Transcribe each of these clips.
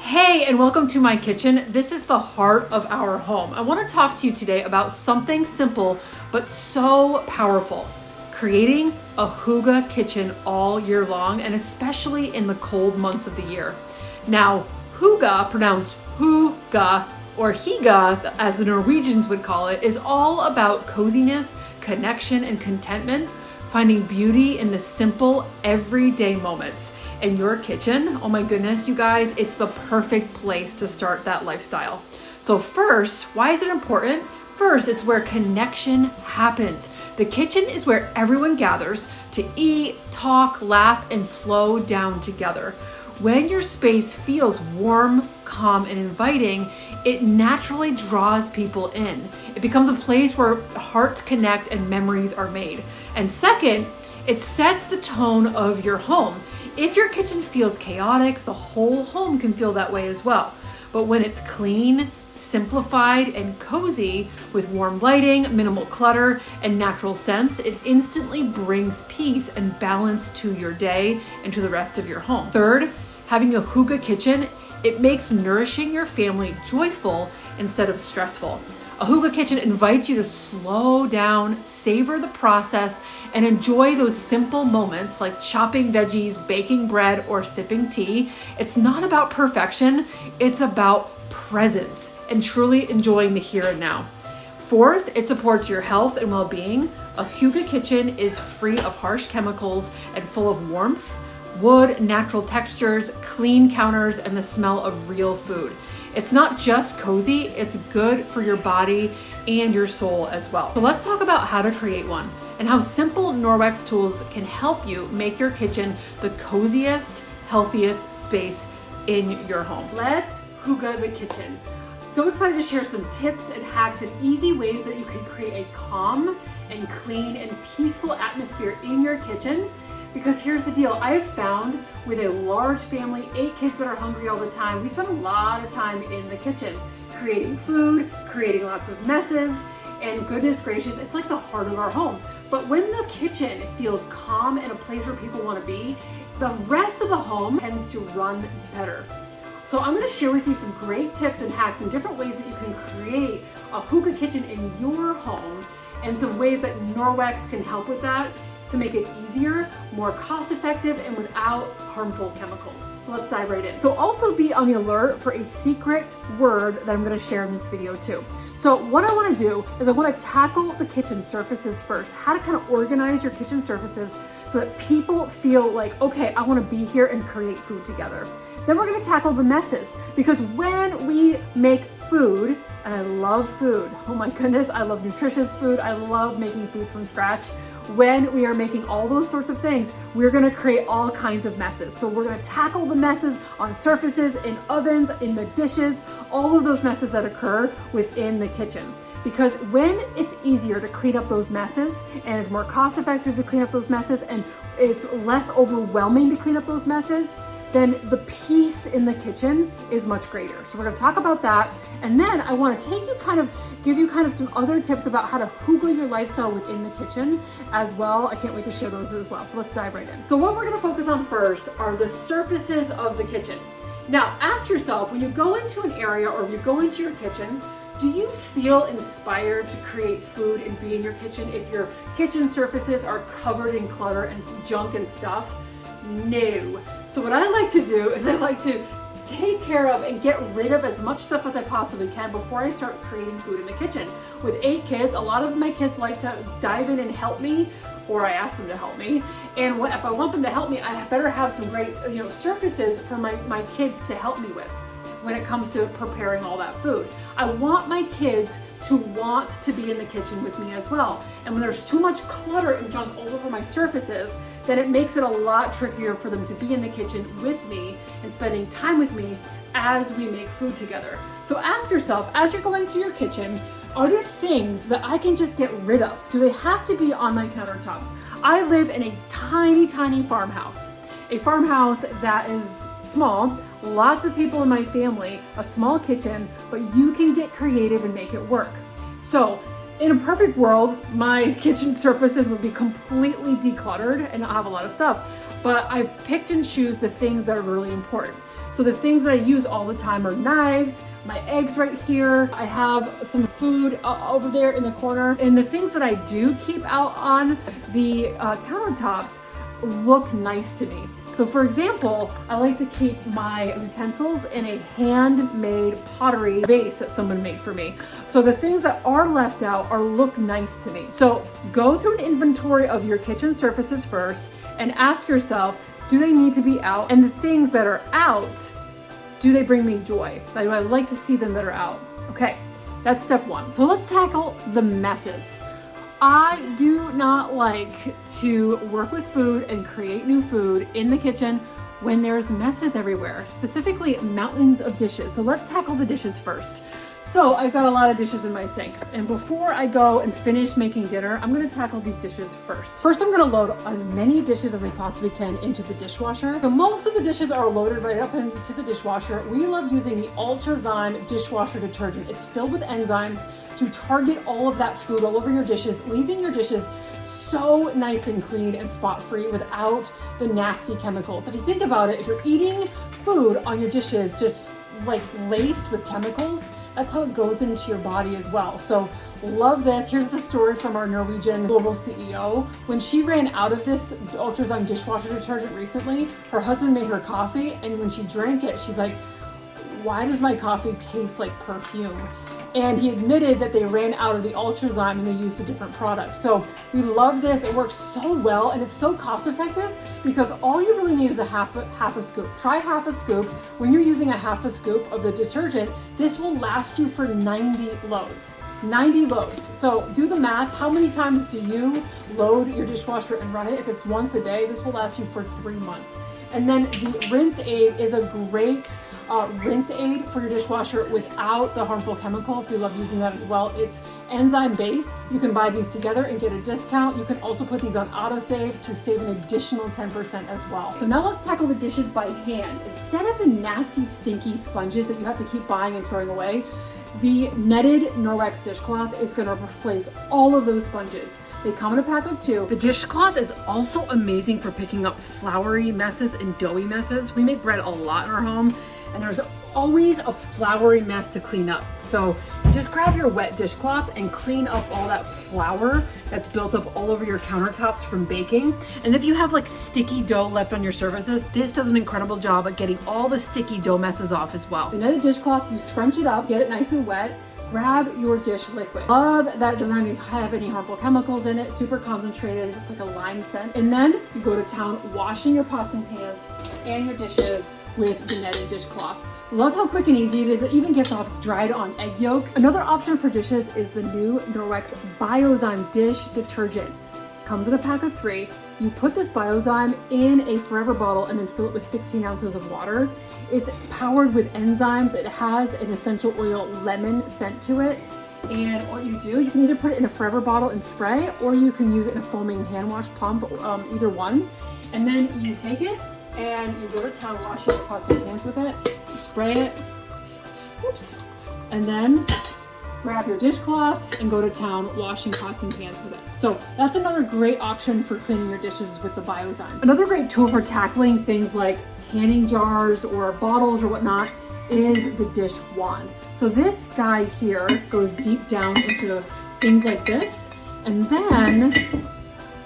Hey, and welcome to my kitchen. This is the heart of our home. I want to talk to you today about something simple but so powerful. Creating a Hygge kitchen all year long, and especially in the cold months of the year. Now, Hygge, pronounced Hygge or Hygge as the Norwegians would call it, is all about coziness, connection, and contentment, finding beauty in the simple, everyday moments. And your kitchen, oh my goodness, you guys, it's the perfect place to start that lifestyle. So first, why is it important? First, it's where connection happens. The kitchen is where everyone gathers to eat, talk, laugh, and slow down together. When your space feels warm, calm, and inviting, it naturally draws people in. It becomes a place where hearts connect and memories are made. And second, it sets the tone of your home. If your kitchen feels chaotic, the whole home can feel that way as well. But when it's clean, simplified, and cozy with warm lighting, minimal clutter, and natural scents, it instantly brings peace and balance to your day and to the rest of your home. Third, having a Hygge kitchen, it makes nourishing your family joyful instead of stressful. A Hygge kitchen invites you to slow down, savor the process, and enjoy those simple moments like chopping veggies, baking bread, or sipping tea. It's not about perfection, it's about presence and truly enjoying the here and now. Fourth, it supports your health and well-being. A Hygge kitchen is free of harsh chemicals and full of warmth, wood, natural textures, clean counters, and the smell of real food. It's not just cozy, it's good for your body and your soul as well. So let's talk about how to create one and how simple Norwex tools can help you make your kitchen the coziest, healthiest space in your home. Let's Hygge the kitchen. So excited to share some tips and hacks and easy ways that you can create a calm and clean and peaceful atmosphere in your kitchen. Because here's the deal, I have found with a large family, 8 kids that are hungry all the time, we spend a lot of time in the kitchen, creating food, creating lots of messes, and goodness gracious, it's like the heart of our home. But when the kitchen feels calm and a place where people want to be, the rest of the home tends to run better. So I'm going to share with you some great tips and hacks and different ways that you can create a Hygge kitchen in your home, and some ways that Norwex can help with that to make it easier, more cost-effective, and without harmful chemicals. So let's dive right in. So also be on the alert for a secret word that I'm gonna share in this video too. So what I wanna do is I wanna tackle the kitchen surfaces first, how to kind of organize your kitchen surfaces so that people feel like, okay, I wanna be here and create food together. Then we're gonna tackle the messes, because when we make food, and I love food, oh my goodness, I love nutritious food, I love making food from scratch. When we are making all those sorts of things, we're gonna create all kinds of messes. So we're gonna tackle the messes on surfaces, in ovens, in the dishes, all of those messes that occur within the kitchen. Because when it's easier to clean up those messes, and it's more cost effective to clean up those messes, and it's less overwhelming to clean up those messes, then the peace in the kitchen is much greater. So we're gonna talk about that. And then I wanna give you some other tips about how to Hygge your lifestyle within the kitchen as well. I can't wait to share those as well. So let's dive right in. So what we're gonna focus on first are the surfaces of the kitchen. Now, ask yourself, when you go into an area or you go into your kitchen, do you feel inspired to create food and be in your kitchen if your kitchen surfaces are covered in clutter and junk and stuff? No. So what I like to do is I like to take care of and get rid of as much stuff as I possibly can before I start creating food in the kitchen. With 8 kids, a lot of my kids like to dive in and help me, or I ask them to help me. And if I want them to help me, I better have some great surfaces for my kids to help me with when it comes to preparing all that food. I want my kids to want to be in the kitchen with me as well. And when there's too much clutter and junk all over my surfaces, then it makes it a lot trickier for them to be in the kitchen with me and spending time with me as we make food together. So ask yourself, as you're going through your kitchen, are there things that I can just get rid of? Do they have to be on my countertops? I live in a tiny, tiny farmhouse. A farmhouse that is small, lots of people in my family, a small kitchen, but you can get creative and make it work. So in a perfect world, my kitchen surfaces would be completely decluttered and not have a lot of stuff. but I've picked and choose the things that are really important. So the things that I use all the time are knives, my eggs right here. I have some food over there in the corner. And the things that I do keep out on the countertops look nice to me. So for example, I like to keep my utensils in a handmade pottery vase that someone made for me. So the things that are left out look nice to me. So go through an inventory of your kitchen surfaces first and ask yourself, do they need to be out? And the things that are out, do they bring me joy? Do I like to see them that are out? Okay, that's step one. So let's tackle the messes. I do not like to work with food and create new food in the kitchen when there's messes everywhere, specifically mountains of dishes. So let's tackle the dishes first. So I've got a lot of dishes in my sink, and before I go and finish making dinner, I'm gonna tackle these dishes first. First, I'm gonna load as many dishes as I possibly can into the dishwasher. So most of the dishes are loaded right up into the dishwasher. We love using the Ultrazyme dishwasher detergent. It's filled with enzymes to target all of that food all over your dishes, leaving your dishes so nice and clean and spot-free without the nasty chemicals. If you think about it, if you're eating food on your dishes just like laced with chemicals, that's how it goes into your body as well. So love this. Here's a story from our Norwegian global CEO. When she ran out of this Ultrazyme dishwasher detergent recently, her husband made her coffee, and when she drank it, she's like, why does my coffee taste like perfume? And he admitted that they ran out of the Ultrazyme and they used a different product. So we love this. It works so well and it's so cost effective because all you really need is a half a scoop. Try half a scoop. When you're using a half a scoop of the detergent, this will last you for 90 loads. 90 loads. So do the math. How many times do you load your dishwasher and run it? If it's once a day, this will last you for 3 months. And then the Rinse Aid is a great rinse aid for your dishwasher without the harmful chemicals. We love using that as well. It's enzyme based. You can buy these together and get a discount. You can also put these on autosave to save an additional 10% as well. So now let's tackle the dishes by hand. Instead of the nasty, stinky sponges that you have to keep buying and throwing away, the netted Norwex dishcloth is going to replace all of those sponges. They come in a pack of 2. The dishcloth is also amazing for picking up floury messes and doughy messes. We make bread a lot in our home, and there's always a floury mess to clean up. So just grab your wet dishcloth and clean up all that flour that's built up all over your countertops from baking. And if you have like sticky dough left on your surfaces, this does an incredible job at getting all the sticky dough messes off as well. The netted dishcloth, you scrunch it up, get it nice and wet, grab your dish liquid. Love that it doesn't have any harmful chemicals in it, super concentrated, it's like a lime scent. And then you go to town washing your pots and pans and your dishes with the netted dishcloth. Love how quick and easy it is. It even gets off dried on egg yolk. Another option for dishes is the new Norwex Biozyme dish detergent. Comes in a pack of 3. You put this Biozyme in a forever bottle and then fill it with 16 ounces of water. It's powered with enzymes. It has an essential oil lemon scent to it. And what you do, you can either put it in a forever bottle and spray, or you can use it in a foaming hand wash pump, either one. And then you take it and you go to town washing your pots and pans with it, spray it, oops, and then grab your dishcloth and go to town washing pots and pans with it. So that's another great option for cleaning your dishes with the Biozyme. Another great tool for tackling things like canning jars or bottles or whatnot is the dish wand. So this guy here goes deep down into things like this, and then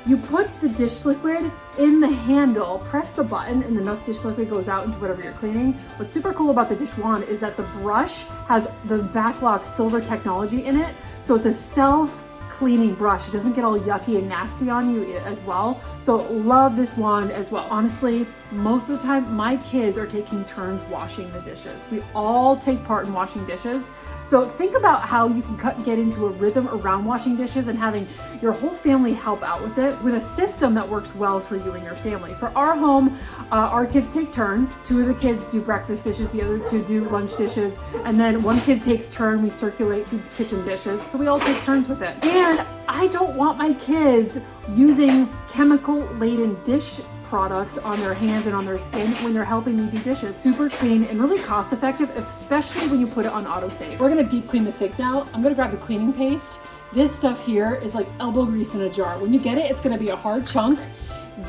you put the dish liquid in the handle, press the button, and enough dish liquid goes out into whatever you're cleaning. What's super cool about the dish wand is that the brush has the Backlog silver technology in it. So it's a self-cleaning brush. It doesn't get all yucky and nasty on you as well. So love this wand as well. Honestly, most of the time, my kids are taking turns washing the dishes. We all take part in washing dishes. So think about how you can get into a rhythm around washing dishes and having your whole family help out with it with a system that works well for you and your family. For our home, our kids take turns. 2 of the kids do breakfast dishes, the other 2 do lunch dishes, and then 1 kid takes turn. We circulate through kitchen dishes, so we all take turns with it. And I don't want my kids using chemical-laden dish products on their hands and on their skin when they're helping me do dishes. Super clean and really cost effective, especially when you put it on autosave. We're gonna deep clean the sink now. I'm gonna grab the cleaning paste. This stuff here is like elbow grease in a jar. When you get it, it's gonna be a hard chunk.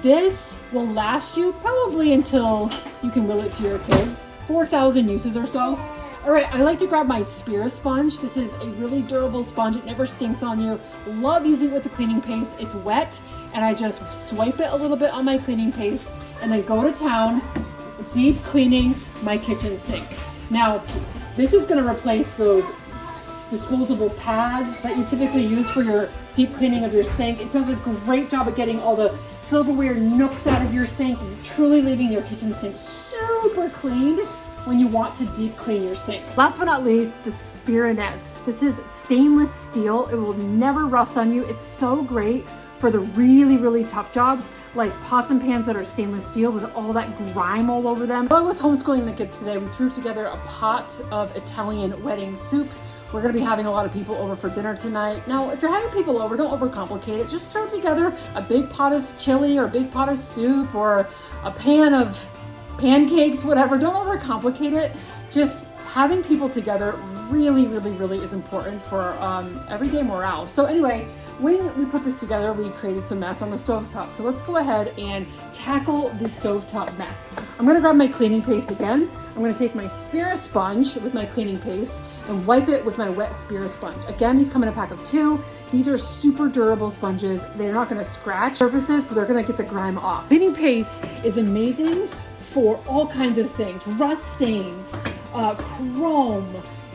This will last you probably until you can will it to your kids. 4,000 uses or so. All right, I like to grab my spear sponge. This is a really durable sponge. It never stinks on you. Love using it with the cleaning paste. It's wet, and I just swipe it a little bit on my cleaning paste and then go to town, deep cleaning my kitchen sink. Now, this is gonna replace those disposable pads that you typically use for your deep cleaning of your sink. It does a great job at getting all the silverware nooks out of your sink and truly leaving your kitchen sink super clean when you want to deep clean your sink. Last but not least, the Spirinets. This is stainless steel. It will never rust on you. It's so great for the really, really tough jobs like pots and pans that are stainless steel with all that grime all over them. While I was homeschooling the kids today, we threw together a pot of Italian wedding soup. We're gonna be having a lot of people over for dinner tonight. Now, if you're having people over, don't overcomplicate it. Just throw together a big pot of chili or a big pot of soup or a pan of pancakes, whatever. Don't overcomplicate it. Just having people together really, really, really is important for everyday morale. So anyway, when we put this together, we created some mess on the stovetop. So let's go ahead and tackle the stovetop mess. I'm gonna grab my cleaning paste again. I'm gonna take my spear sponge with my cleaning paste and wipe it with my wet spear sponge. Again, these come in a pack of 2. These are super durable sponges. They're not gonna scratch surfaces, but they're gonna get the grime off. Cleaning paste is amazing for all kinds of things. Rust stains, chrome.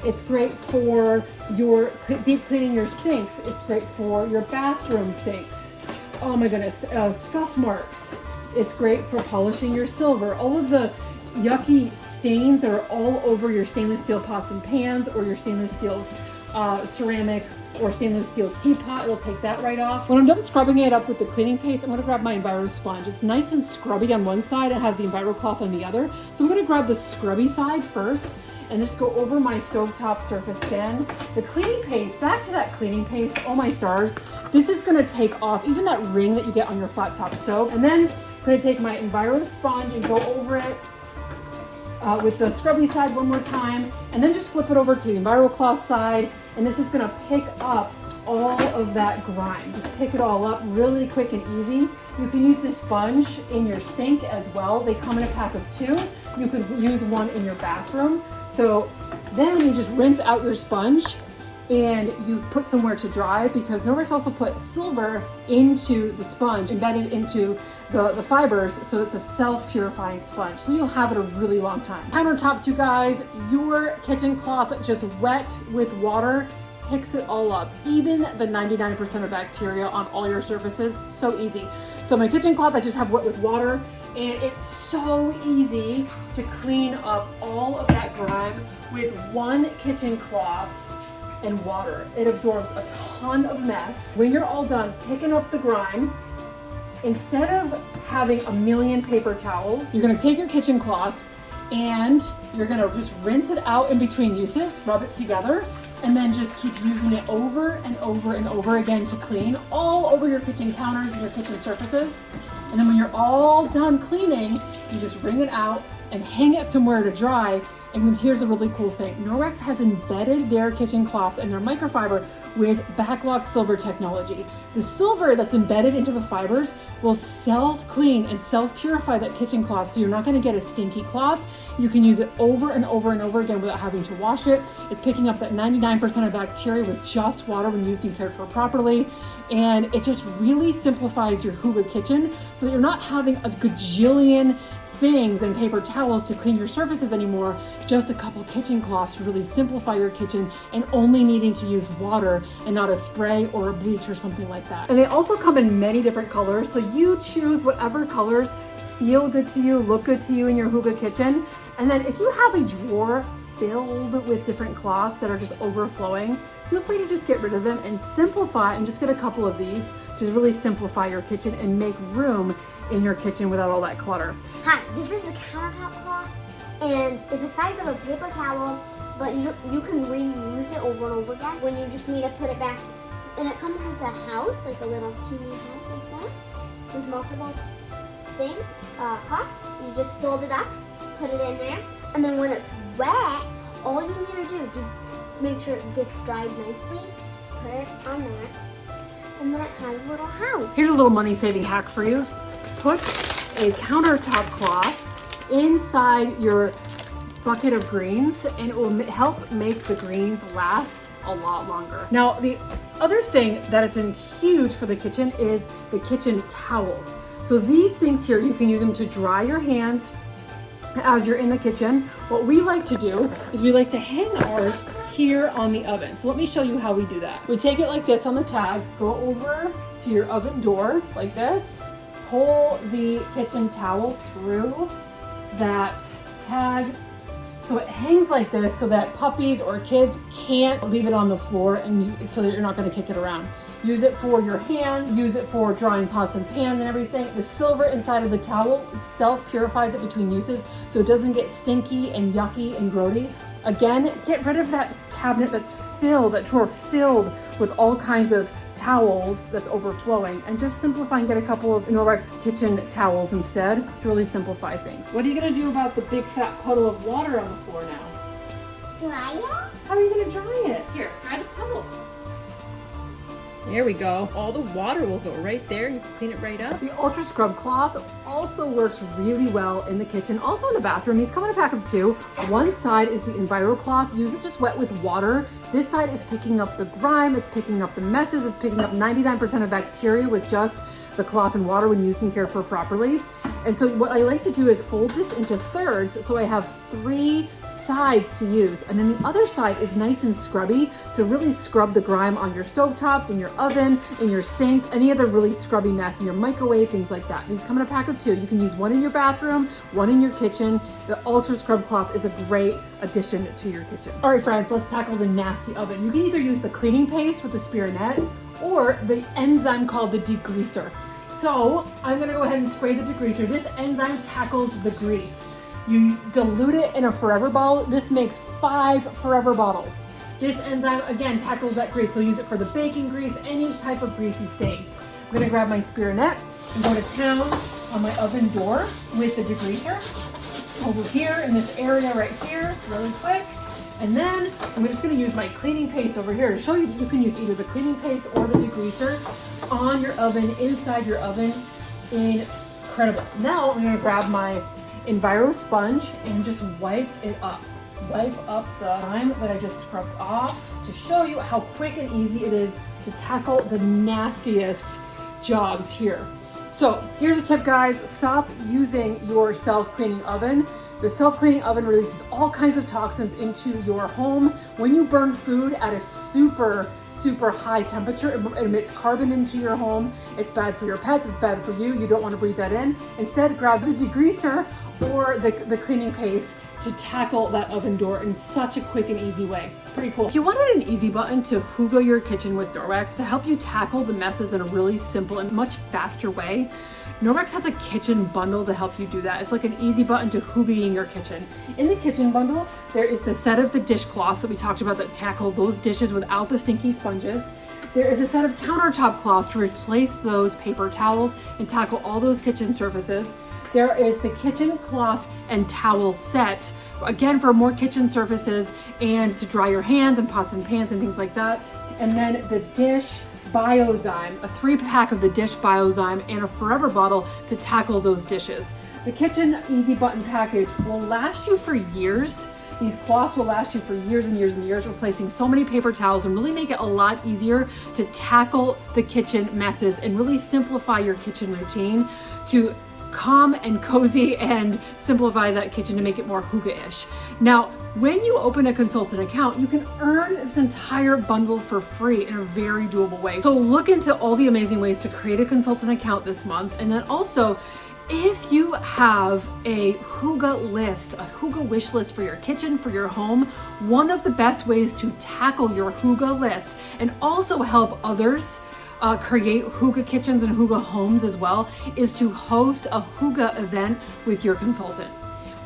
It's great for your deep cleaning your sinks. It's great for your bathroom sinks. Oh my goodness, scuff marks. It's great for polishing your silver. All of the yucky stains that are all over your stainless steel pots and pans or your stainless steel ceramic or stainless steel teapot, it'll take that right off. When I'm done scrubbing it up with the cleaning paste, I'm gonna grab my Enviro sponge. It's nice and scrubby on one side, it has the Enviro cloth on the other. So I'm gonna grab the scrubby side first and just go over my stovetop surface again. The cleaning paste, back to that cleaning paste, oh my stars. This is gonna take off even that ring that you get on your flat top stove. And then I'm gonna take my Enviro sponge and go over it with the scrubby side one more time, and then just flip it over to the Enviro cloth side, and this is gonna pick up all of that grime. Just pick it all up really quick and easy. You can use this sponge in your sink as well. They come in a pack of 2. You could use one in your bathroom. So then you just rinse out your sponge and you put somewhere to dry, because Norwex also put silver into the sponge, embedded into the fibers, so it's a self-purifying sponge. So you'll have it a really long time. Countertops, you guys, your kitchen cloth just wet with water picks it all up, even the 99% of bacteria on all your surfaces. So easy. So my kitchen cloth I just have wet with water, and it's so easy to clean up all of that grime with one kitchen cloth and water. It absorbs a ton of mess. When you're all done picking up the grime, instead of having a million paper towels, you're gonna take your kitchen cloth and you're gonna just rinse it out in between uses, rub it together, and then just keep using it over and over and over again to clean all over your kitchen counters and your kitchen surfaces. And then when you're all done cleaning, you just wring it out and hang it somewhere to dry. And here's a really cool thing. Norwex has embedded their kitchen cloths and their microfiber with backlog silver technology. The silver that's embedded into the fibers will self-clean and self-purify that kitchen cloth, so you're not gonna get a stinky cloth. You can use it over and over and over again without having to wash it. It's picking up that 99% of bacteria with just water when used and cared for properly. And it just really simplifies your Hygge kitchen so that you're not having a gajillion things and paper towels to clean your surfaces anymore. Just a couple kitchen cloths to really simplify your kitchen, and only needing to use water and not a spray or a bleach or something like that. And they also come in many different colors, so you choose whatever colors feel good to you, look good to you in your Hygge kitchen. And then if you have a drawer filled with different cloths that are just overflowing, feel free to just get rid of them and simplify, and just get a couple of these to really simplify your kitchen and make room in your kitchen without all that clutter. Hi, this is the countertop cloth, and it's the size of a paper towel, but you can reuse it over and over again when you just need to put it back. And it comes with a house, like a little teeny house like that, with multiple cloths. You just fold it up, put it in there, and then when it's wet, all you need to do to make sure it gets dried nicely, put it on there, and then it has a little house. Here's a little money-saving hack for you. put a countertop cloth inside your bucket of greens, and it will help make the greens last a lot longer. Now, the other thing that it's huge for the kitchen is the kitchen towels. So these things here, you can use them to dry your hands as you're in the kitchen. What we like to do is we like to hang ours here on the oven. So let me show you how we do that. We take it like this on the tag, go over to your oven door like this, pull the kitchen towel through that tag, so it hangs like this so that puppies or kids can't leave it on the floor, and so that you're not going to kick it around. Use it for your hand, use it for drying pots and pans and everything. The silver inside of the towel self-purifies it between uses so it doesn't get stinky and yucky and grody. Again, get rid of that cabinet that's filled, that drawer filled with all kinds of towels that's overflowing, and just simplify and get a couple of Norwex kitchen towels instead to really simplify things. What are you gonna do about the big fat puddle of water on the floor now? Dry it? How are you gonna dry it? Here, dry the puddle. There we go. All the water will go right there. You can clean it right up. The Ultra Scrub Cloth also works really well in the kitchen, also in the bathroom. These come in a pack of 2. One side is the Enviro Cloth. Use it just wet with water. This side is picking up the grime, it's picking up the messes, it's picking up 99% of bacteria with just the cloth and water when used and cared for properly. And so what I like to do is fold this into thirds so I have 3 sides to use. And then the other side is nice and scrubby to really scrub the grime on your stovetops, in your oven, in your sink, any other really scrubby mess in your microwave, things like that. These come in a pack of 2. You can use one in your bathroom, one in your kitchen. The Ultra Scrub Cloth is a great addition to your kitchen. All right, friends, let's tackle the nasty oven. You can either use the cleaning paste with the spear net or the enzyme called the degreaser. So I'm gonna go ahead and spray the degreaser. This enzyme tackles the grease. You dilute it in a forever bottle. This makes 5 forever bottles. This enzyme, again, tackles that grease. So use it for the baking grease, any type of greasy stain. I'm gonna grab my spear net and go to town on my oven door with the degreaser. Over here in this area right here, really quick. And then I'm just gonna use my cleaning paste over here to show you that you can use either the cleaning paste or the degreaser on your oven, inside your oven. Incredible. Now I'm gonna grab my Enviro sponge and just wipe it up. Wipe up the grime that I just scrubbed off to show you how quick and easy it is to tackle the nastiest jobs here. So here's a tip, guys. Stop using your self-cleaning oven. The self-cleaning oven releases all kinds of toxins into your home. When you burn food at a super high temperature, it emits carbon into your home. It's bad for your pets, it's bad for you. You don't want to breathe that in. Instead, grab the degreaser or the cleaning paste to tackle that oven door in such a quick and easy way. Pretty cool. If you wanted an easy button to Hygge your kitchen with Norwex to help you tackle the messes in a really simple and much faster way, Norwex has a kitchen bundle to help you do that. It's like an easy button to Hyggeing your kitchen. In the kitchen bundle, there is the set of the dishcloths that we talked about that tackle those dishes without the stinky sponges. There is a set of countertop cloths to replace those paper towels and tackle all those kitchen surfaces. There is the kitchen cloth and towel set, again for more kitchen surfaces and to dry your hands and pots and pans and things like that. And then the dish Biozyme, a 3-pack of the dish Biozyme and a forever bottle to tackle those dishes. The kitchen easy button package will last you for years. These cloths will last you for years and years and years, replacing so many paper towels and really make it a lot easier to tackle the kitchen messes and really simplify your kitchen routine to calm and cozy and simplify that kitchen to make it more Hygge-ish. Now, when you open a consultant account, you can earn this entire bundle for free in a very doable way. So look into all the amazing ways to create a consultant account this month. And then also, if you have a Hygge list, a Hygge wish list for your kitchen, for your home, one of the best ways to tackle your Hygge list and also help others create Hygge kitchens and Hygge homes as well is to host a Hygge event with your consultant.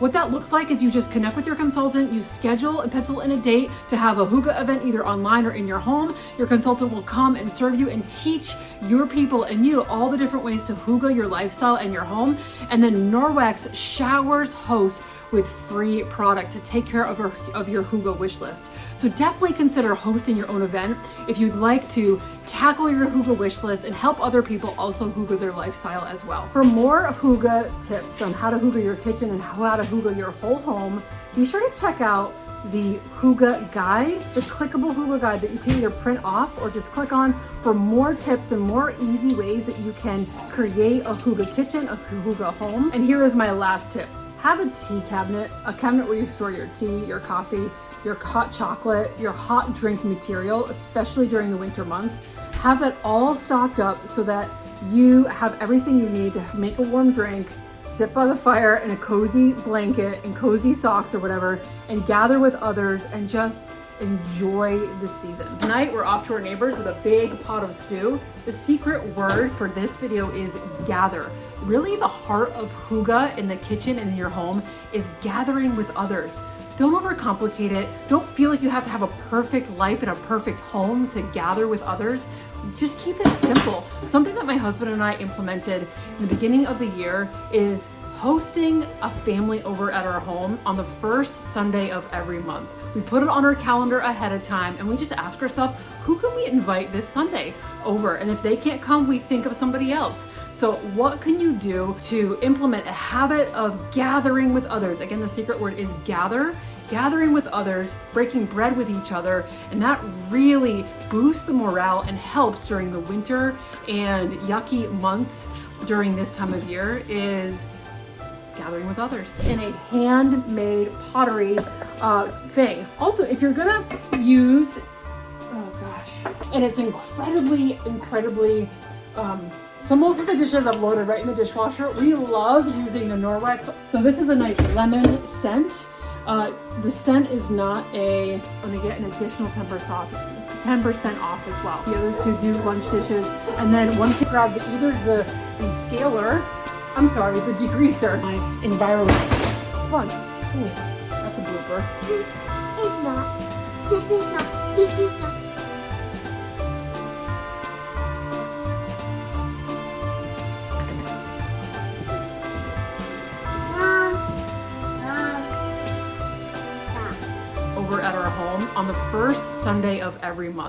What that looks like is you just connect with your consultant, you schedule and pencil in a date to have a Hygge event either online or in your home. Your consultant will come and serve you and teach your people and you all the different ways to Hygge your lifestyle and your home. And then Norwex showers hosts with free product to take care of your Hygge wish list. So definitely consider hosting your own event if you'd like to tackle your Hygge wish list and help other people also Hygge their lifestyle as well. For more Hygge tips on how to Hygge your kitchen and how to Hygge your whole home, be sure to check out the Hygge guide, the clickable Hygge guide that you can either print off or just click on for more tips and more easy ways that you can create a Hygge kitchen, a Hygge home. And here is my last tip. Have a tea cabinet, a cabinet where you store your tea, your coffee, your hot chocolate, your hot drink material, especially during the winter months. Have that all stocked up so that you have everything you need to make a warm drink, sit by the fire in a cozy blanket and cozy socks or whatever, and gather with others and just enjoy the season. Tonight we're off to our neighbors with a big pot of stew. The secret word for this video is gather. Really the heart of Hygge in the kitchen and in your home is gathering with others. Don't overcomplicate it. Don't feel like you have to have a perfect life and a perfect home to gather with others. Just keep it simple. Something that my husband and I implemented in the beginning of the year is hosting a family over at our home on the first Sunday of every month. We put it on our calendar ahead of time and we just ask ourselves, who can we invite this Sunday over? And if they can't come, we think of somebody else. So what can you do to implement a habit of gathering with others? Again, the secret word is gather. Gathering with others, breaking bread with each other, and that really boosts the morale and helps during the winter and yucky months during this time of year is gathering with others in a handmade pottery thing. Also, if you're gonna use, oh gosh, and it's incredibly, so most of the dishes I've loaded right in the dishwasher. We love using the Norwex. So this is a nice lemon scent. The scent is not a, I'm gonna get an additional 10% off as well. The other two do lunch dishes. And then once you grab either the scaler, the degreaser, my environment sponge. Ooh, that's a blooper. This is not, this is not, this is not. Over at our home on the first Sunday of every month.